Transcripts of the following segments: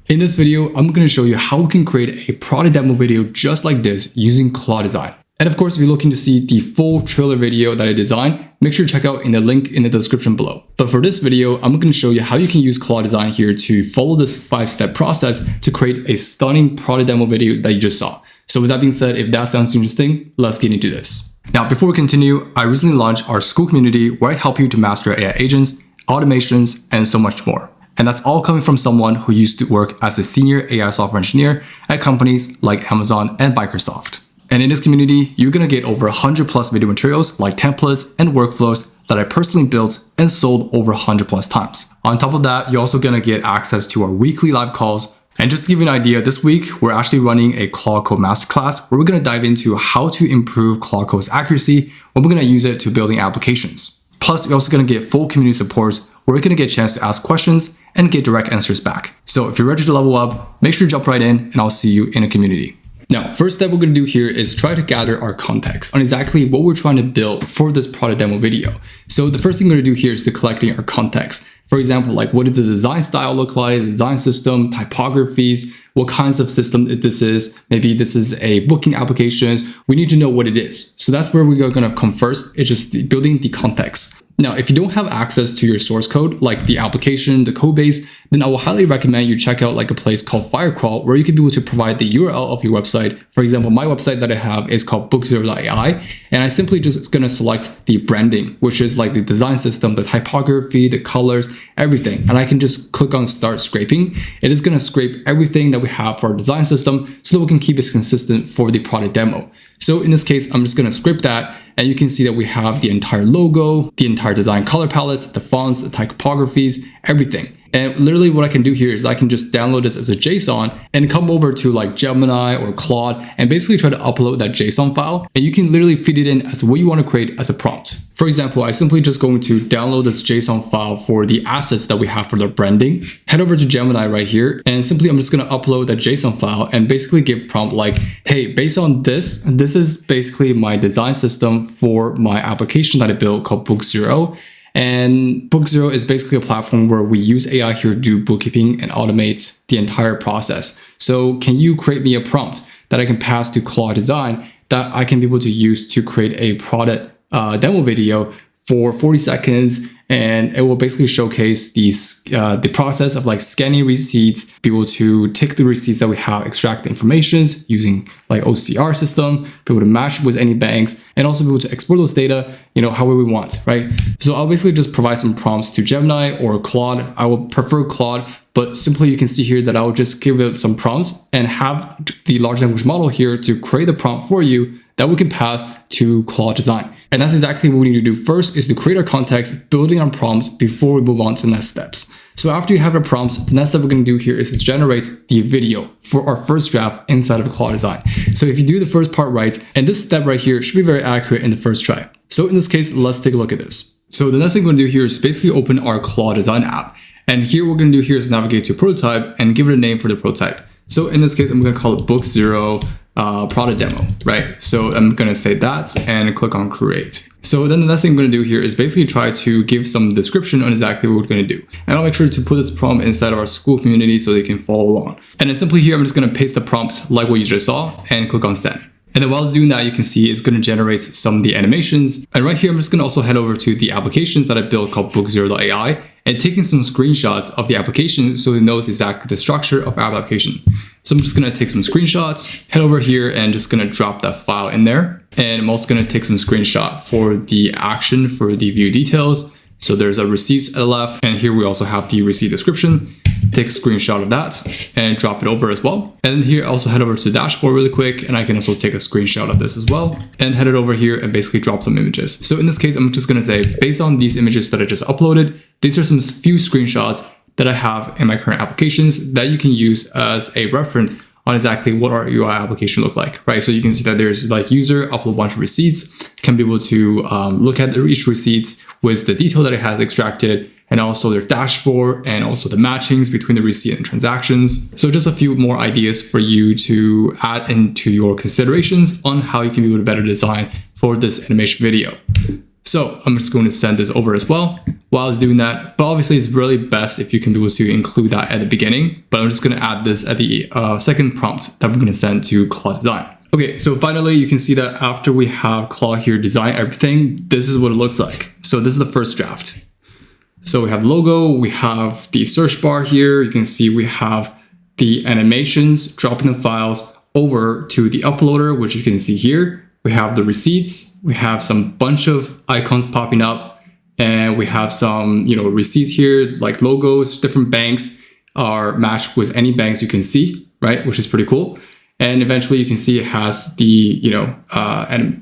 In this video, I'm going to show you how we can create a product demo video just like this using Claude Design. And of course, if you're looking to see the full trailer video that I designed, make sure to check out in the link in the description below. But for this video, I'm going to show you how you can use Claude Design here to follow this 5-step process to create a stunning product demo video that you just saw. So with that being said, if that sounds interesting, let's get into this. Now, before we continue, I recently launched our school community where I help you to master AI agents, automations, and so much more. And that's all coming from someone who used to work as a senior AI software engineer at companies like Amazon and Microsoft. And in this community, you're going to get over 100 plus video materials like templates and workflows that I personally built and sold over 100 plus times. On top of that, you're also going to get access to our weekly live calls. And just to give you an idea, this week, we're actually running a Claude Code Masterclass where we're going to dive into how to improve Claude Code's accuracy when we're going to use it to building applications. Plus, you're also going to get full community supports where you're going to get a chance to ask questions and get direct answers back. So if you're ready to level up, make sure to jump right in and I'll see you in a community. Now, first step we're going to do here is try to gather our context on exactly what we're trying to build for this product demo video. So the first thing we're going to do here is to collecting our context. For example, like what did the design style look like, the design system, typographies, what kinds of system this is. Maybe this is a booking applications. We need to know what it is. So that's where we are going to come first. It's just building the context. Now, if you don't have access to your source code, like the application, the code base, then I will highly recommend you check out like a place called Firecrawl, where you can be able to provide the URL of your website. For example, my website that I have is called BookZero.ai, and I simply just going to select the branding, which is like the design system, the typography, the colors, everything. And I can just click on start scraping. It is going to scrape everything that we have for our design system so that we can keep it consistent for the product demo. So in this case, I'm just going to scrape that. And you can see that we have the entire logo, the entire design color palettes, the fonts, the typographies, everything. And literally what I can do here is I can just download this as a JSON and come over to like Gemini or Claude and basically try to upload that JSON file. And you can literally feed it in as what you want to create as a prompt. For example, I simply just going to download this JSON file for the assets that we have for the branding. Head over to Gemini right here, and simply I'm just going to upload that JSON file and basically give prompt like, hey, based on this is basically my design system for my application that I built called BookZero. And BookZero is basically a platform where we use AI here to do bookkeeping and automate the entire process. So can you create me a prompt that I can pass to Claude Design that I can be able to use to create a product demo video for 40 seconds, and it will basically showcase the process of like scanning receipts, be able to take the receipts that we have, extract the informations using like OCR system, be able to match with any banks, and also be able to export those data, however we want, right? So I'll basically just provide some prompts to Gemini or Claude. I will prefer Claude, but simply you can see here that I will just give it some prompts and have the large language model here to create the prompt for you that we can pass to Claude Design. And that's exactly what we need to do first, is to create our context, building our prompts before we move on to the next steps. So after you have your prompts, the next step we're going to do here is to generate the video for our first draft inside of Claude Design. So if you do the first part right, and this step right here should be very accurate in the first try. So in this case, let's take a look at this. So the next thing we're going to do here is basically open our Claude Design app. And here what we're going to do here is navigate to prototype and give it a name for the prototype. So in this case, I'm going to call it BookZero product demo, right? So I'm going to say that and click on create. So then the next thing I'm going to do here is basically try to give some description on exactly what we're going to do. And I'll make sure to put this prompt inside of our school community so they can follow along. And then simply here, I'm just going to paste the prompts like what you just saw and click on send. And then while it's doing that, you can see it's going to generate some of the animations. And right here, I'm just going to also head over to the applications that I built called BookZero.ai and taking some screenshots of the application so it knows exactly the structure of our application. So I'm just going to take some screenshots, head over here and just going to drop that file in there. And I'm also going to take some screenshot for the action for the view details. So there's a receipts at the left, and here we also have the receipt description. Take a screenshot of that and drop it over as well. And here also head over to the dashboard really quick, and I can also take a screenshot of this as well and head it over here and basically drop some images. So in this case, I'm just going to say, based on these images that I just uploaded, these are some few screenshots that I have in my current applications that you can use as a reference on exactly what our UI application look like, right? So you can see that there's like user upload a bunch of receipts, can be able to look at each receipts with the detail that it has extracted, and also their dashboard and also the matchings between the receipt and transactions. So just a few more ideas for you to add into your considerations on how you can be able to better design for this animation video. So I'm just going to send this over as well. while I was doing that. But obviously it's really best if you can be able to include that at the beginning. But I'm just going to add this at the second prompt that we're going to send to Claude Design. Okay, so finally you can see that after we have Claude here design everything, this is what it looks like. So this is the first draft. So we have logo, we have the search bar here. You can see we have the animations, dropping the files over to the uploader, which you can see here. We have the receipts, we have some bunch of icons popping up, and we have some, receipts here, like logos. Different banks are matched with any banks you can see, right? Which is pretty cool. And eventually you can see it has the,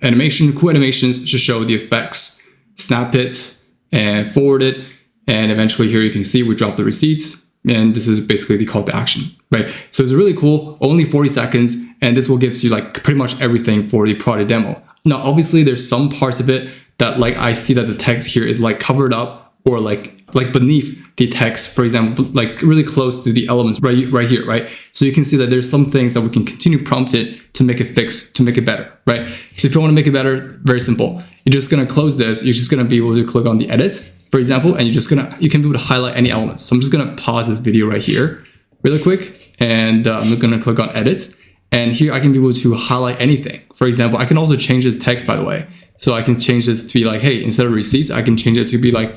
animation, cool animations to show the effects, snap it and forward it. And eventually here you can see we drop the receipts, and this is basically the call to action, right? So it's really cool, only 40 seconds. And this will give you like pretty much everything for the product demo. Now, obviously there's some parts of it that like I see that the text here is like covered up or like beneath the text, for example, like really close to the elements right here, right? So you can see that there's some things that we can continue prompt it to make it fix, to make it better, right? So if you want to make it better, very simple. You're just going to close this. You're just going to be able to click on the edit, for example, and you can be able to highlight any elements. So I'm just going to pause this video right here really quick, and I'm going to click on edit. And here I can be able to highlight anything. For example, I can also change this text, by the way. So I can change this to be like, hey, instead of receipts, I can change it to be like,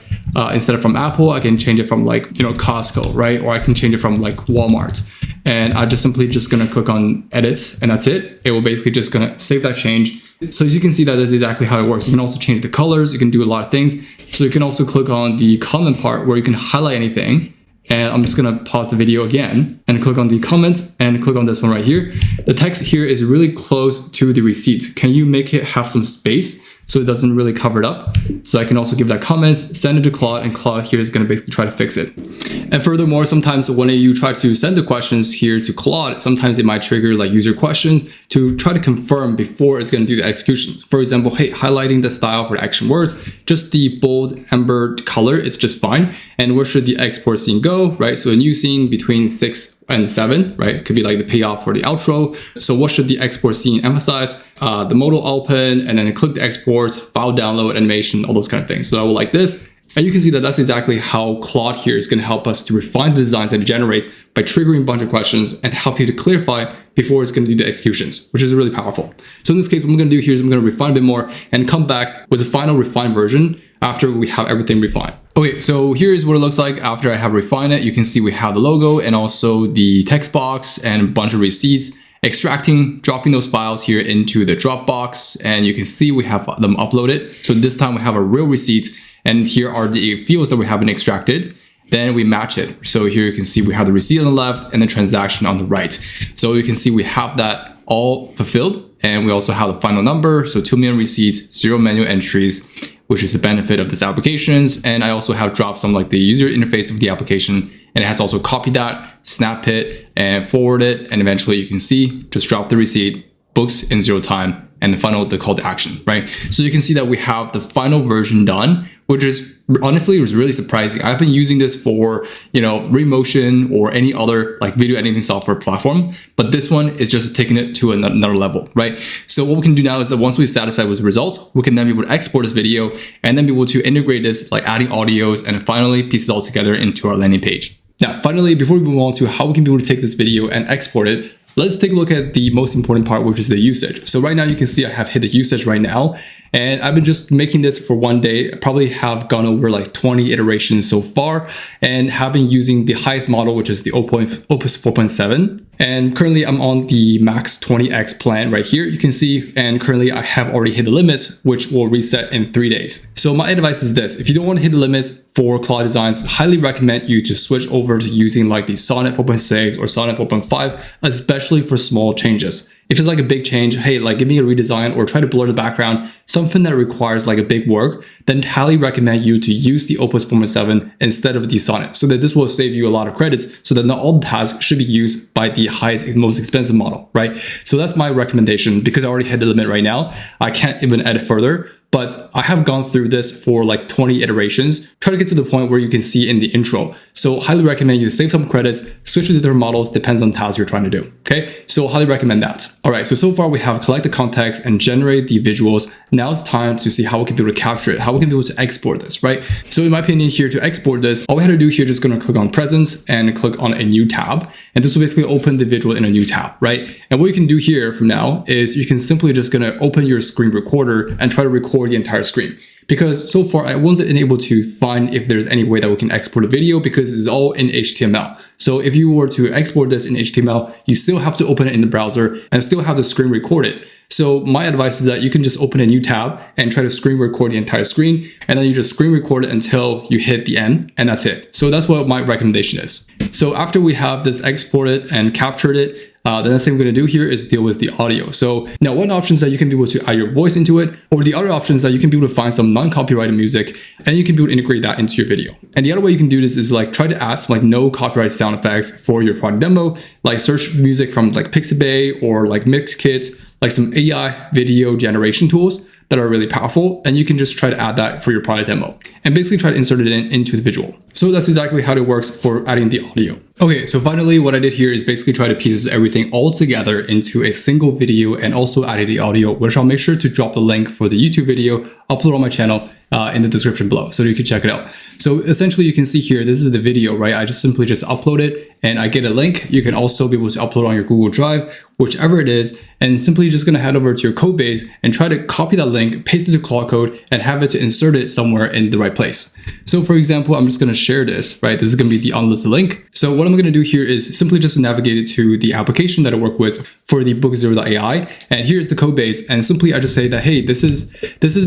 instead of from Apple, I can change it from like, Costco, right? Or I can change it from like Walmart. And I just simply gonna click on edit, and that's it. It will basically just gonna save that change. So as you can see, that is exactly how it works. You can also change the colors. You can do a lot of things. So you can also click on the comment part where you can highlight anything. And I'm just gonna pause the video again and click on the comments and click on this one right here. The text here is really close to the receipts. Can you make it have some space so it doesn't really cover it up? So I can also give that comments, send it to Claude, and Claude here is gonna basically try to fix it. And furthermore, sometimes when you try to send the questions here to Claude, sometimes it might trigger like user questions to try to confirm before it's gonna do the execution. For example, hey, highlighting the style for the action words, just the bold amber color is just fine. And where should the export scene go, right? So a new scene between 6 and 7, right? It could be like the payoff for the outro. So what should the export scene emphasize? The modal open, and then click the export, file download, animation, all those kind of things. So I will like this. And you can see that that's exactly how Claude here is going to help us to refine the designs that it generates by triggering a bunch of questions and help you to clarify before it's going to do the executions, which is really powerful. So in this case, what I'm going to do here is I'm going to refine a bit more and come back with a final refined version after we have everything refined. Okay, so here's what it looks like after I have refined it. You can see we have the logo and also the text box and a bunch of receipts. Extracting, dropping those files here into the Dropbox, and you can see we have them uploaded. So this time we have a real receipt, and here are the fields that we haven't extracted. Then we match it. So here you can see we have the receipt on the left and the transaction on the right. So you can see we have that all fulfilled, and we also have the final number. So 2 million receipts, 0 manual entries, which is the benefit of these applications. And I also have dropped some like the user interface of the application, and it has also copied that, snap it, and forward it. And eventually you can see, just drop the receipt, books in 0 time, and the final, the call to action, right? So you can see that we have the final version done, which is honestly was really surprising. I've been using this for, Remotion or any other like video editing software platform, but this one is just taking it to another level, right? So what we can do now is that once we're satisfied with the results, we can then be able to export this video and then be able to integrate this, like adding audios, and finally piece it all together into our landing page. Now, finally, before we move on to how we can be able to take this video and export it, let's take a look at the most important part, which is the usage. So right now you can see I have hit the usage right now, and I've been just making this for one day. I probably have gone over like 20 iterations so far, and have been using the highest model, which is the Opus 4.7. And currently I'm on the max 20x plan right here. You can see, and currently I have already hit the limits, which will reset in 3 days. So my advice is this: if you don't want to hit the limits for Claude Designs, highly recommend you to switch over to using like the Sonnet 4.6 or Sonnet 4.5, especially for small changes. If it's like a big change, hey, like give me a redesign or try to blur the background, something that requires like a big work, then highly recommend you to use the Opus 4.7 instead of the Sonnet, so that this will save you a lot of credits, so that not all the tasks should be used by the highest, most expensive model, right? So that's my recommendation. Because I already hit the limit right now, I can't even edit further. But I have gone through this for like 20 iterations. Try to get to the point where you can see in the intro. So highly recommend you save some credits, switch to different models, depends on the task you're trying to do. Okay, so highly recommend that. All right, so far we have collected context and generate the visuals. Now it's time to see how we can be able to capture it, how we can be able to export this, right? So in my opinion here, to export this, all we had to do here, just gonna click on presence and click on a new tab. And this will basically open the visual in a new tab, right? And what you can do here from now is you can simply just gonna open your screen recorder and try to record the entire screen. Because so far I wasn't able to find if there's any way that we can export a video because it's all in HTML. So if you were to export this in HTML, you still have to open it in the browser and still have to screen record it. So my advice is that you can just open a new tab and try to screen record the entire screen, and then you just screen record it until you hit the end, and that's it. So that's what my recommendation is. So after we have this exported and captured it, the next thing we're going to do here is deal with the audio. So now one option is that you can be able to add your voice into it, or the other option is that you can be able to find some non-copyrighted music and you can be able to integrate that into your video. And the other way you can do this is like try to add some like no copyright sound effects for your product demo, like search music from like Pixabay or like MixKit, like some AI video generation tools that are really powerful, and you can just try to add that for your product demo and basically try to insert it into the visual. So that's exactly how it works for adding the audio. Okay, so finally what I did here is basically try to pieces everything all together into a single video and also added the audio, which I'll make sure to drop the link for the YouTube video upload on my channel in the description below so you can check it out. So essentially you can see here, this is the video, right? I just simply upload it and I get a link. You can also be able to upload on your Google Drive, whichever it is, and simply just gonna head over to your code base and try to copy that link, paste it to Claude Code, and have it to insert it somewhere in the right place. So for example, I'm just gonna share this, right? This is gonna be the unlisted link. So what I'm gonna do here is simply just navigate it to the application that I work with for the BookZero.ai, and here's the code base, and simply I just say that, hey, this is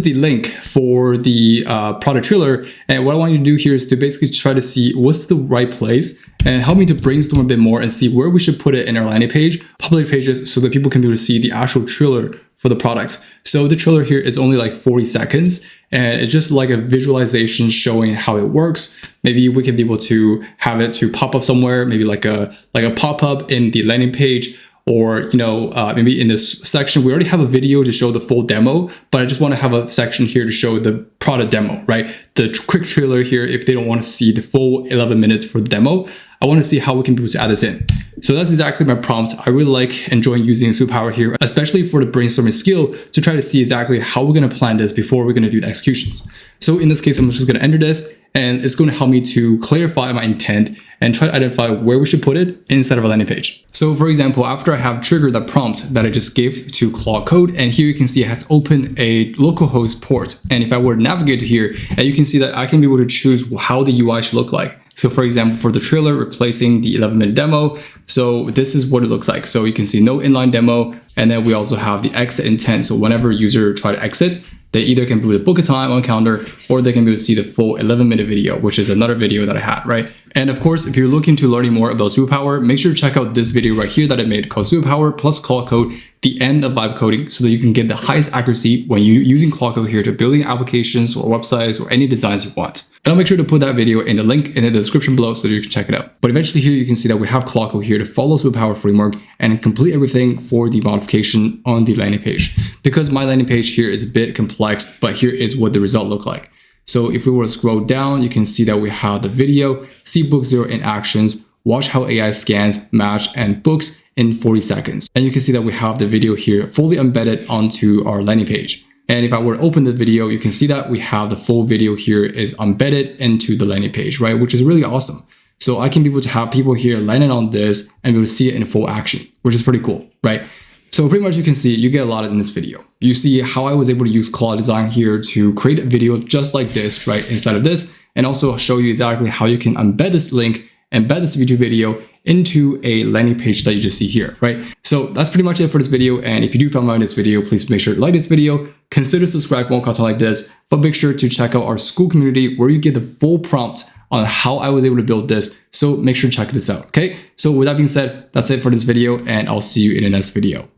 the link for the product trailer, and what I want you to do here is to basically try to see what's the right place and help me to brainstorm a bit more and see where we should put it in our landing page, public pages, so that people can be able to see the actual trailer for the products. So the trailer here is only like 40 seconds and it's just like a visualization showing how it works. Maybe we can be able to have it to pop up somewhere, maybe like a pop-up in the landing page, or maybe in this section we already have a video to show the full demo, but I just want to have a section here to show the product demo, right? The quick trailer here, if they don't want to see the full 11 minutes for the demo, I want to see how we can be able to add this in. So that's exactly my prompt. I really like enjoying using Superpower here, especially for the brainstorming skill, to try to see exactly how we're going to plan this before we're going to do the executions. So in this case, I'm just going to enter this, and it's going to help me to clarify my intent and try to identify where we should put it inside of a landing page. So for example, after I have triggered the prompt that I just gave to Claude Code, and here you can see it has opened a localhost port. And if I were to navigate to here, and you can see that I can be able to choose how the UI should look like. So for example, for the trailer, replacing the 11-minute demo. So this is what it looks like. So you can see no inline demo. And then we also have the exit intent. So whenever user try to exit, they either can do the book a time on calendar, or they can be able to see the full 11-minute video, which is another video that I had, right? And of course, if you're looking to learning more about Superpower, make sure to check out this video right here that I made called Superpower plus Claude Code, the end of vibe coding, so that you can get the highest accuracy when you're using Claude Code here to building applications or websites or any designs you want. And I'll make sure to put that video in the link in the description below so that you can check it out. But eventually here you can see that we have Claude Code here to follow Superpower framework and complete everything for the modification on the landing page. Because my landing page here is a bit complex, but here is what the result look like. So if we were to scroll down, you can see that we have the video, see BookZero in actions, watch how AI scans, match, and books in 40 seconds. And you can see that we have the video here fully embedded onto our landing page. And if I were to open the video, you can see that we have the full video here is embedded into the landing page, right? Which is really awesome. So I can be able to have people here landing on this and be able to see it in full action, which is pretty cool, right? So pretty much you can see, you get a lot in this video. You see how I was able to use Claude Design here to create a video just like this, right? Inside of this, and also show you exactly how you can embed this link, embed this YouTube video into a landing page that you just see here, right? So that's pretty much it for this video. And if you do find value in this video, please make sure to like this video, consider subscribe for more content like this, but make sure to check out our school community where you get the full prompt on how I was able to build this. So make sure to check this out, okay? So with that being said, that's it for this video, and I'll see you in the next video.